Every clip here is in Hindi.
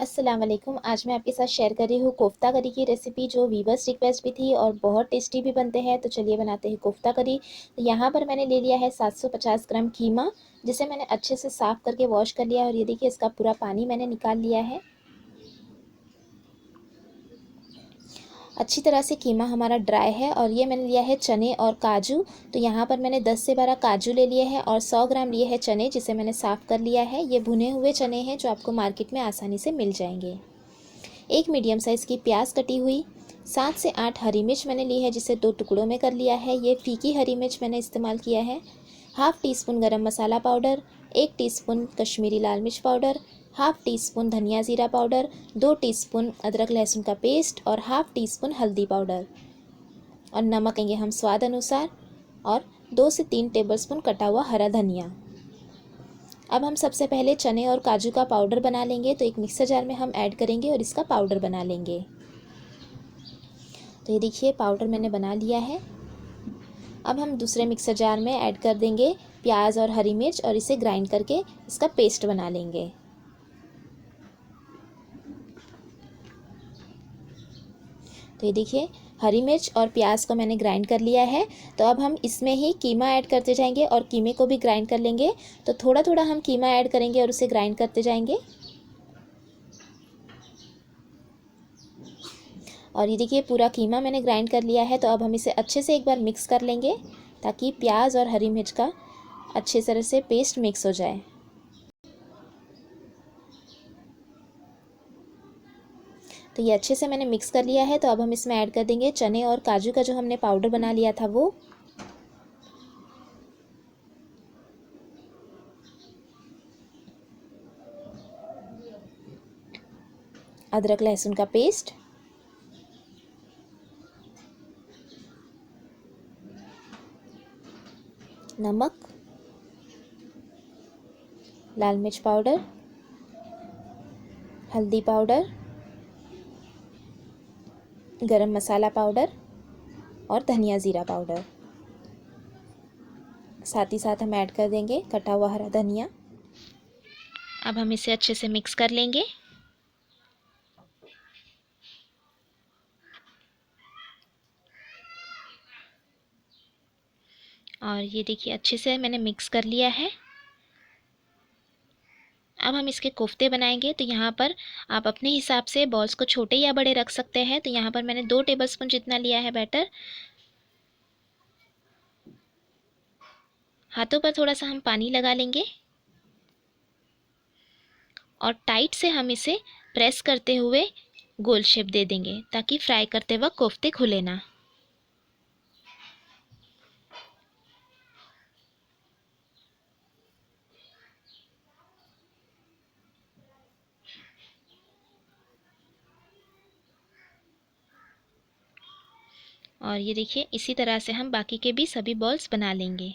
अस्सलाम वालेकुम। आज मैं आपके साथ शेयर कर रही हूँ कोफ्ता करी की रेसिपी, जो वीवर्स रिक्वेस्ट भी थी और बहुत टेस्टी भी बनते हैं। तो चलिए बनाते हैं कोफ्ता करी। तो यहाँ पर मैंने ले लिया है 750 ग्राम कीमा, जिसे मैंने अच्छे से साफ़ करके वॉश कर लिया है। और ये देखिए, इसका पूरा पानी मैंने निकाल लिया है। अच्छी तरह से कीमा हमारा ड्राई है। और ये मैंने लिया है चने और काजू। तो यहाँ पर मैंने 10 से 12 काजू ले लिए हैं और 100 ग्राम लिए हैं चने, जिसे मैंने साफ़ कर लिया है। ये भुने हुए चने हैं जो आपको मार्केट में आसानी से मिल जाएंगे। एक मीडियम साइज़ की प्याज कटी हुई, 7 से 8 हरी मिर्च मैंने ली है, जिसे 2 टुकड़ों में कर लिया है। ये फीकी हरी मिर्च मैंने इस्तेमाल किया है। हाफ़ टी स्पून गरम मसाला पाउडर, 1 टीस्पून कश्मीरी लाल मिर्च पाउडर, हाफ़ टी स्पून धनिया ज़ीरा पाउडर, 2 टीस्पून अदरक लहसुन का पेस्ट और हाफ़ टी स्पून हल्दी पाउडर। और नमक लेंगे हम स्वाद अनुसार, और 2 से 3 टेबलस्पून कटा हुआ हरा धनिया। अब हम सबसे पहले चने और काजू का पाउडर बना लेंगे। तो एक मिक्सर जार में हम ऐड करेंगे और इसका पाउडर बना लेंगे। तो ये देखिए, पाउडर मैंने बना लिया है। अब हम दूसरे मिक्सर जार में ऐड कर देंगे प्याज और हरी मिर्च, और इसे ग्राइंड करके इसका पेस्ट बना लेंगे। तो ये देखिए, हरी मिर्च और प्याज को मैंने ग्राइंड कर लिया है। तो अब हम इसमें ही कीमा ऐड करते जाएंगे और कीमे को भी ग्राइंड कर लेंगे। तो थोड़ा थोड़ा हम कीमा ऐड करेंगे और उसे ग्राइंड करते जाएंगे। और ये देखिए, पूरा कीमा मैंने ग्राइंड कर लिया है। तो अब हम इसे अच्छे से एक बार मिक्स कर लेंगे, ताकि प्याज और हरी मिर्च का अच्छे तरह से पेस्ट मिक्स हो जाए। तो ये अच्छे से मैंने मिक्स कर लिया है। तो अब हम इसमें ऐड कर देंगे चने और काजू का जो हमने पाउडर बना लिया था वो। अदरक लहसुन का पेस्ट, नमक, लाल मिर्च पाउडर, हल्दी पाउडर, गरम मसाला पाउडर और धनिया ज़ीरा पाउडर। साथ ही साथ हम ऐड कर देंगे कटा हुआ हरा धनिया। अब हम इसे अच्छे से मिक्स कर लेंगे। और ये देखिए, अच्छे से मैंने मिक्स कर लिया है। अब हम इसके कोफ्ते बनाएंगे। तो यहाँ पर आप अपने हिसाब से बॉल्स को छोटे या बड़े रख सकते हैं। तो यहाँ पर मैंने 2 टेबलस्पून जितना लिया है बैटर। हाथों पर थोड़ा सा हम पानी लगा लेंगे और टाइट से हम इसे प्रेस करते हुए गोल शेप दे देंगे, ताकि फ्राई करते वक्त कोफ्ते खुले ना। और ये देखिए, इसी तरह से हम बाकी के भी सभी बॉल्स बना लेंगे।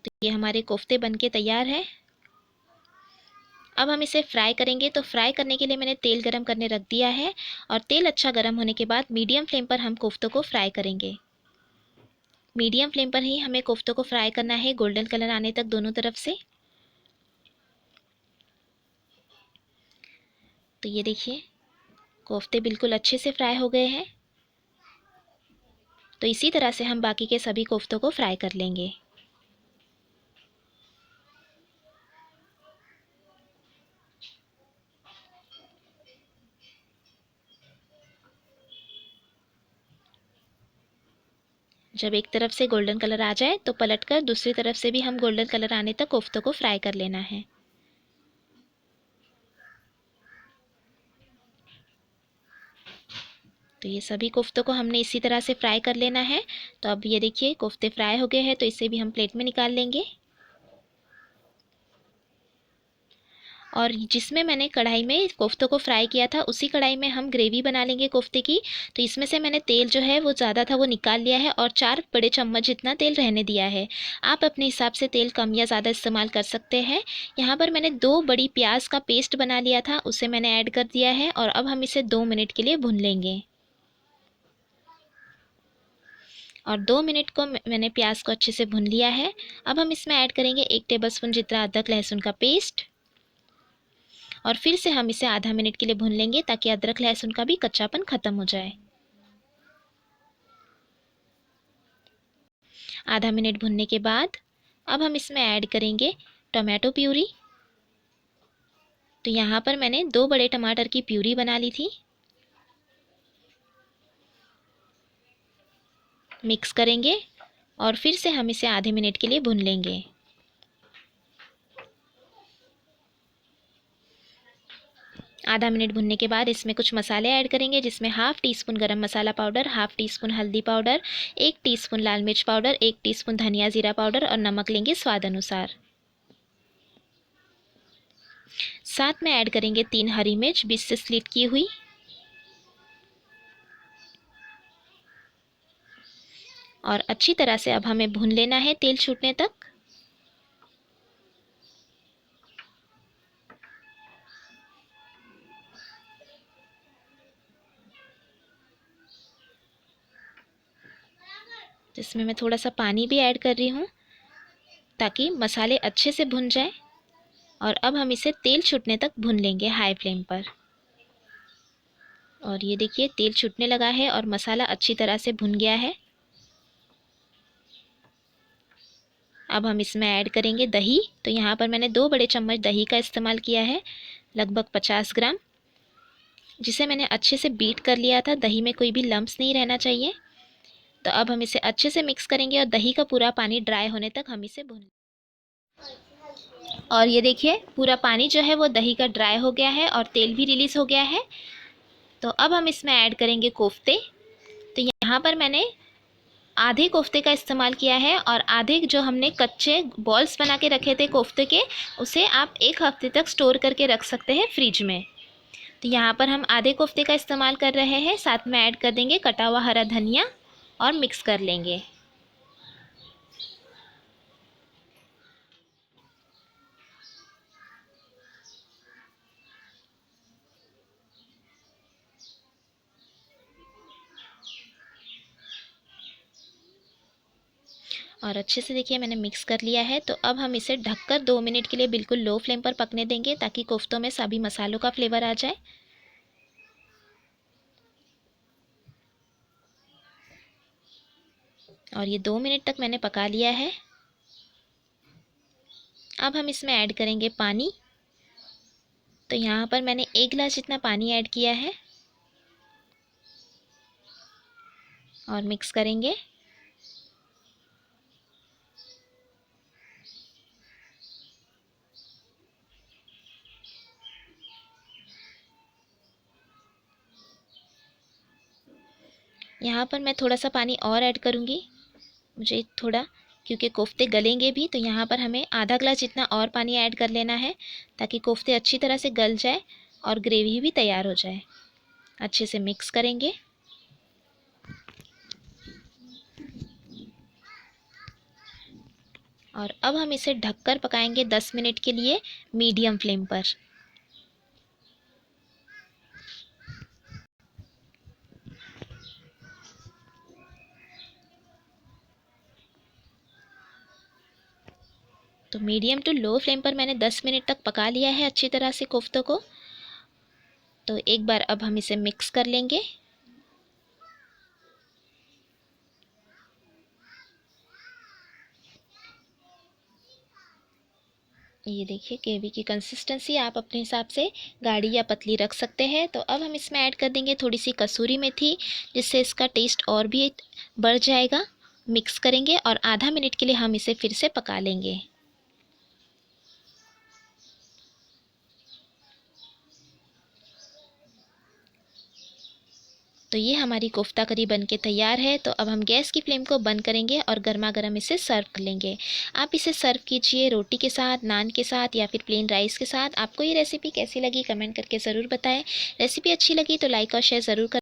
तो ये हमारे कोफ्ते बनके तैयार है। अब हम इसे फ्राई करेंगे। तो फ्राई करने के लिए मैंने तेल गरम करने रख दिया है। और तेल अच्छा गरम होने के बाद मीडियम फ्लेम पर हम कोफ्तों को फ्राई करेंगे। मीडियम फ्लेम पर ही हमें कोफ्तों को फ्राई करना है, गोल्डन कलर आने तक दोनों तरफ से। तो ये देखिए, कोफ्ते बिल्कुल अच्छे से फ्राई हो गए हैं। तो इसी तरह से हम बाकी के सभी कोफ्तों को फ्राई कर लेंगे। जब एक तरफ से गोल्डन कलर आ जाए तो पलटकर दूसरी तरफ से भी हम गोल्डन कलर आने तक कोफ्तों को फ्राई कर लेना है। तो ये सभी कोफ्तों को हमने इसी तरह से फ्राई कर लेना है। तो अब ये देखिए, कोफ्ते फ्राई हो गए हैं। तो इसे भी हम प्लेट में निकाल लेंगे। और जिसमें मैंने कढ़ाई में कोफ्तों को फ्राई किया था, उसी कढ़ाई में हम ग्रेवी बना लेंगे कोफ्ते की। तो इसमें से मैंने तेल जो है वो ज़्यादा था वो निकाल लिया है, और 4 बड़े चम्मच जितना तेल रहने दिया है। आप अपने हिसाब से तेल कम या ज़्यादा इस्तेमाल कर सकते हैं। यहाँ पर मैंने 2 बड़ी प्याज का पेस्ट बना लिया था, उसे मैंने ऐड कर दिया है। और अब हम इसे 2 मिनट के लिए भून लेंगे। और 2 मिनट को मैंने प्याज को अच्छे से भून लिया है। अब हम इसमें ऐड करेंगे 1 टेबलस्पून जितना अदरक लहसुन का पेस्ट और फिर से हम इसे आधा मिनट के लिए भून लेंगे ताकि अदरक लहसुन का भी कच्चापन ख़त्म हो जाए। आधा मिनट भुनने के बाद अब हम इसमें ऐड करेंगे टोमेटो प्यूरी। तो यहाँ पर मैंने 2 बड़े टमाटर की प्यूरी बना ली थी। मिक्स करेंगे और फिर से हम इसे आधे मिनट के लिए भून लेंगे। आधा मिनट भुनने के बाद इसमें कुछ मसाले ऐड करेंगे, जिसमें हाफ़ टी स्पून गरम मसाला पाउडर, हाफ़ टी स्पून हल्दी पाउडर, 1 टीस्पून लाल मिर्च पाउडर, 1 टीस्पून धनिया जीरा पाउडर और नमक लेंगे स्वाद अनुसार। साथ में ऐड करेंगे 3 हरी मिर्च बीच से स्लिट की हुई। और अच्छी तरह से अब हमें भून लेना है तेल छूटने तक। जिसमें मैं थोड़ा सा पानी भी ऐड कर रही हूँ ताकि मसाले अच्छे से भुन जाए। और अब हम इसे तेल छूटने तक भून लेंगे हाई फ्लेम पर। और ये देखिए तेल छूटने लगा है और मसाला अच्छी तरह से भुन गया है। अब हम इसमें ऐड करेंगे दही। तो यहाँ पर मैंने 2 बड़े चम्मच दही का इस्तेमाल किया है, लगभग 50 ग्राम, जिसे मैंने अच्छे से बीट कर लिया था। दही में कोई भी लम्प्स नहीं रहना चाहिए। तो अब हम इसे अच्छे से मिक्स करेंगे और दही का पूरा पानी ड्राई होने तक हम इसे भून। और ये देखिए पूरा पानी जो है वो दही का ड्राई हो गया है और तेल भी रिलीज़ हो गया है। तो अब हम इसमें ऐड करेंगे कोफ्ते। तो यहाँ पर मैंने आधे कोफ्ते का इस्तेमाल किया है और आधे जो हमने कच्चे बॉल्स बना के रखे थे कोफ्ते के, उसे आप 1 हफ्ते तक स्टोर करके रख सकते हैं फ्रिज में। तो यहाँ पर हम आधे कोफ्ते का इस्तेमाल कर रहे हैं। साथ में ऐड कर देंगे कटा हुआ हरा धनिया और मिक्स कर लेंगे। और अच्छे से देखिए मैंने मिक्स कर लिया है। तो अब हम इसे ढककर 2 मिनट के लिए बिल्कुल लो फ्लेम पर पकने देंगे ताकि कोफ्तों में सभी मसालों का फ्लेवर आ जाए। और ये 2 मिनट तक मैंने पका लिया है। अब हम इसमें ऐड करेंगे पानी। तो यहाँ पर मैंने 1 गिलास जितना पानी ऐड किया है और मिक्स करेंगे। यहाँ पर मैं थोड़ा सा पानी और ऐड करूँगी, मुझे थोड़ा, क्योंकि कोफ्ते गलेंगे भी, तो यहाँ पर हमें आधा गिलास जितना और पानी ऐड कर लेना है ताकि कोफ्ते अच्छी तरह से गल जाए और ग्रेवी भी तैयार हो जाए। अच्छे से मिक्स करेंगे। और अब हम इसे ढककर पकाएंगे 10 मिनट के लिए मीडियम फ्लेम पर। तो मीडियम टू लो फ्लेम पर मैंने 10 मिनट तक पका लिया है अच्छी तरह से कोफ्तों को। तो एक बार अब हम इसे मिक्स कर लेंगे। ये देखिए ग्रेवी की कंसिस्टेंसी आप अपने हिसाब से गाढ़ी या पतली रख सकते हैं। तो अब हम इसमें ऐड कर देंगे थोड़ी सी कसूरी मेथी, जिससे इसका टेस्ट और भी बढ़ जाएगा। मिक्स करेंगे और आधा मिनट के लिए हम इसे फिर से पका लेंगे। तो ये हमारी कोफ्ता करी बनके तैयार है। तो अब हम गैस की फ्लेम को बंद करेंगे और गर्मा गर्म इसे सर्व कर लेंगे। आप इसे सर्व कीजिए रोटी के साथ, नान के साथ या फिर प्लेन राइस के साथ। आपको ये रेसिपी कैसी लगी कमेंट करके ज़रूर बताएं। रेसिपी अच्छी लगी तो लाइक और शेयर ज़रूर करें।